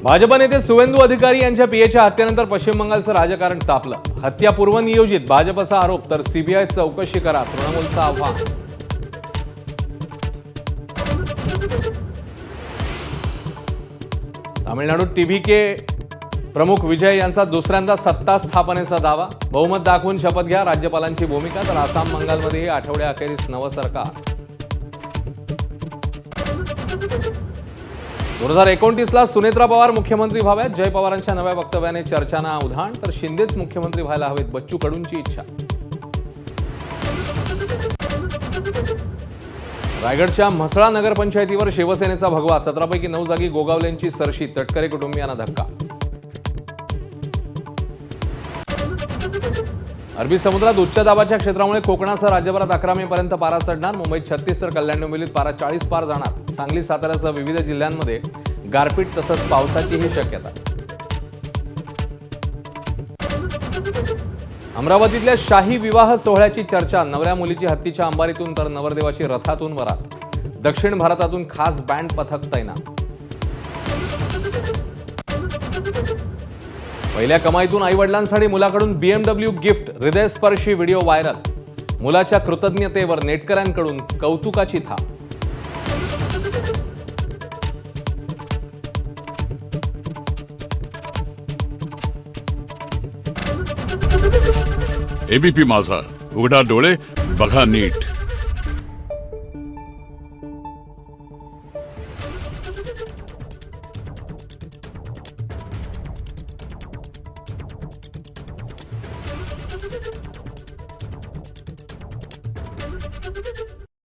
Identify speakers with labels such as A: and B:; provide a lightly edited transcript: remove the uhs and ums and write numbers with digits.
A: भाजप नेते सुवेंदू अधिकारी यांच्या पीएच्या हत्येनंतर पश्चिम बंगालचं राजकारण तापलं. हत्या पूर्वनियोजित भाजपचा आरोप तर सीबीआय चौकशी करा तृणमूलचं आव्हान. तामिळनाडूत टीव्हीके प्रमुख विजय यांचा दुसऱ्यांदा सत्ता स्थापनेचा दावा. बहुमत दाखवून शपथ घ्या राज्यपालांची भूमिका. तर आसाम बंगालमध्येही आठवड्याअखेरीस नवं सरकार. 2029ला सुनेत्रा पवार मुख्यमंत्री व्हाव्यात. जय पवारांच्या नव्या वक्तव्याने चर्चांना उधाण. तर शिंदेच मुख्यमंत्री व्हायला हवेत बच्चू कडूंची इच्छा. रायगडच्या म्हसळा नगरपंचायतीवर शिवसेनेचा भगवा. 17 पैकी 9 जागी गोगावलेंची सरशी. तटकरे कुटुंबियांना धक्का. अरबी समुद्रात उच्च दाबाच्या क्षेत्रामुळे कोकणासह राज्यभरात 11 मेपर्यंत पारा चढणार. मुंबईत 36 तर कल्याण डोंबिवलीत पारा 40 पार जाणार. सांगली साताऱ्यासह विविध जिल्ह्यांमध्ये गारपीट तसंच पावसाचीही शक्यता. अमरावतीतल्या शाही विवाह सोहळ्याची चर्चा. नवऱ्या मुलीची हत्तीच्या अंबारीतून तर नवरदेवाची रथातून वरात. दक्षिण भारतातून खास बँड पथक तैनात. पहिल्या कमाईतून आईवडिलांसाठी मुलाकडून BMW गिफ्ट. हृदयस्पर्शी व्हिडिओ व्हायरल. मुलाच्या कृतज्ञतेवर नेटकऱ्यांकडून कौतुकाची थाप.
B: एबीपी माझा, उघडा डोळे बघा नीट.